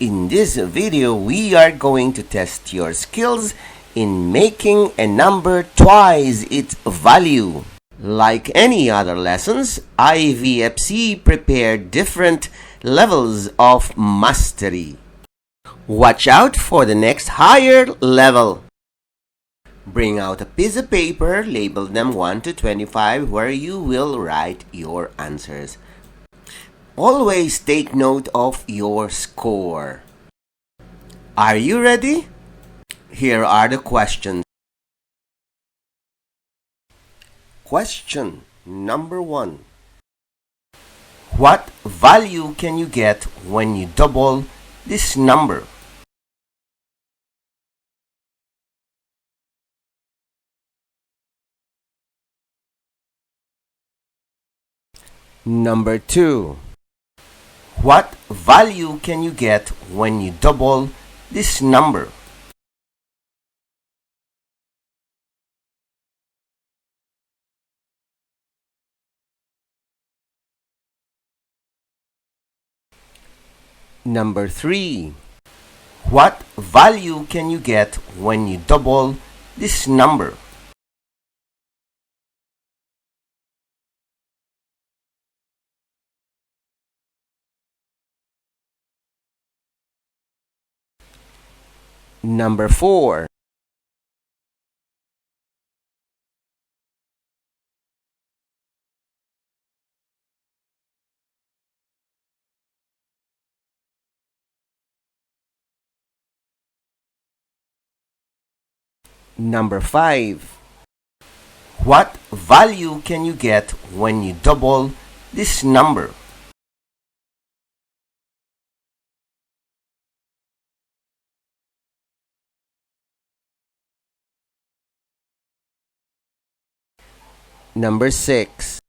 In this video, we are going to test your skills in making a number twice its value. Like any other lessons, IVFC prepared different levels of mastery. Watch out for the next higher level. Bring out a piece of paper, label them 1 to 25, where you will write your answers. Always take note of your score. Are you ready? Here are the questions. Question number 1. What value can you get when you double this number? Number 2. What value can you get when you double this number? Number 3. What value can you get when you double this number? Number 4. Number 5. What value can you get when you double this number? Number 6.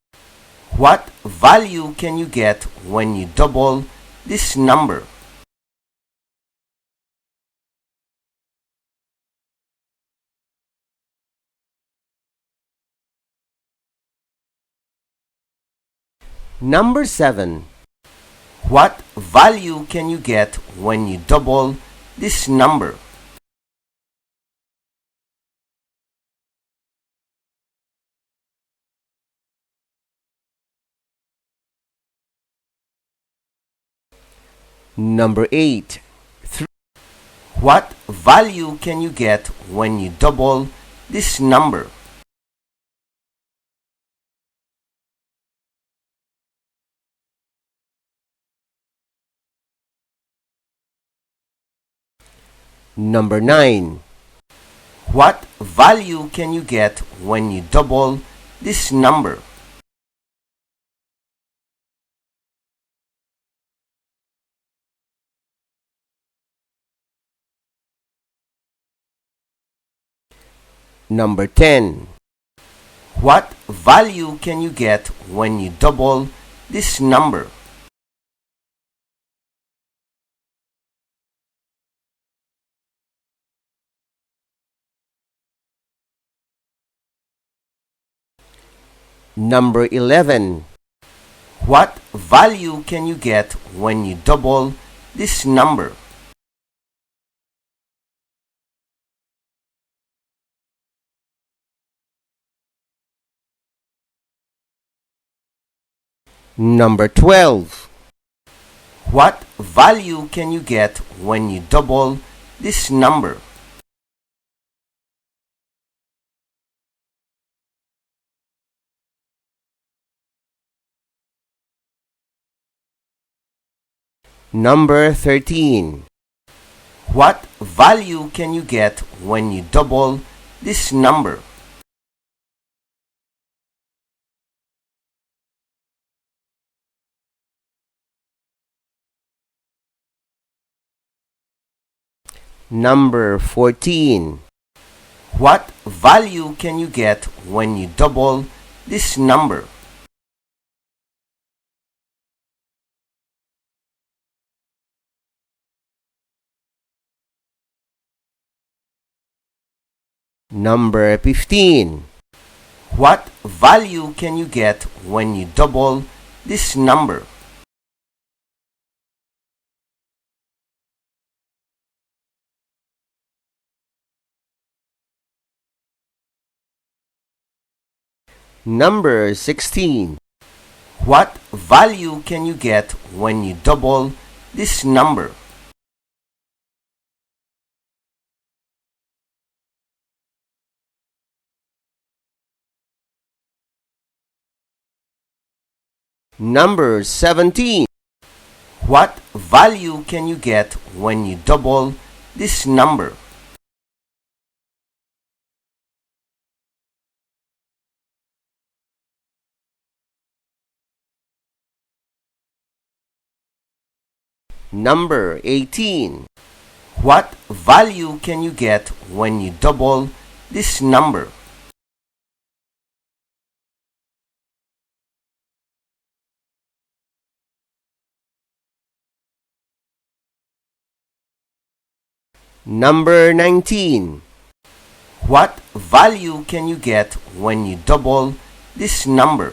What value can you get when you double this number? Number 7. What value can you get when you double this number? Number 8. What value can you get when you double this number? Number 9. What value can you get when you double this number? Number 10. What value can you get when you double this number? Number 11. What value can you get when you double this number? Number 12. What value can you get when you double this number? Number 13. What value can you get when you double this number? Number 14. What value can you get when you double this number? Number 15. What value can you get when you double this number? Number 16. What value can you get when you double this number? Number 17. What value can you get when you double this number? Number 18. What value can you get when you double this number? Number 19. What value can you get when you double this number?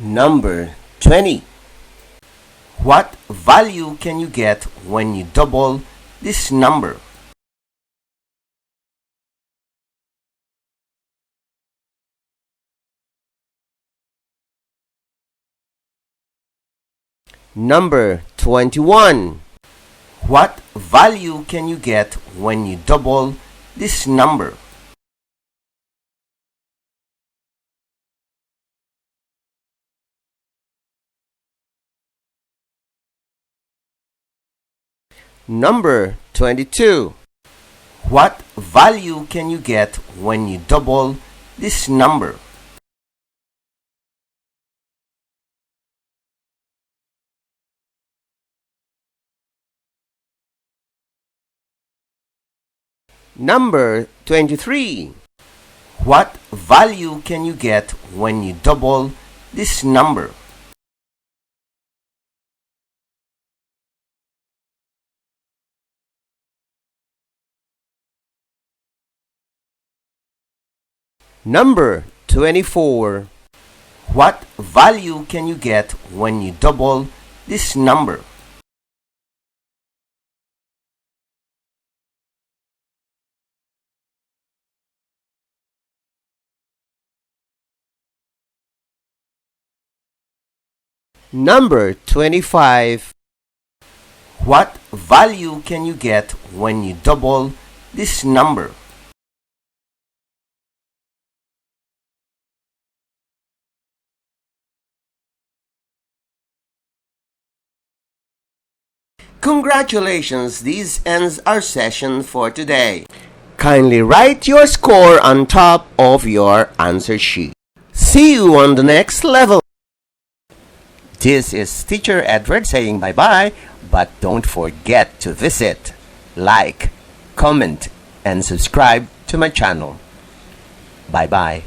Number 20. What value can you get when you double this number? Number 21. What value can you get when you double this number? Number 22. What value can you get when you double this number? Number 23. What value can you get when you double this number? Number 24. What value can you get when you double this number? Number 25. What value can you get when you double this number? Congratulations, this ends our session for today. Kindly write your score on top of your answer sheet. See you on the next level. This is Teacher Edward saying bye-bye, but don't forget to visit, like, comment, and subscribe to my channel. Bye-bye.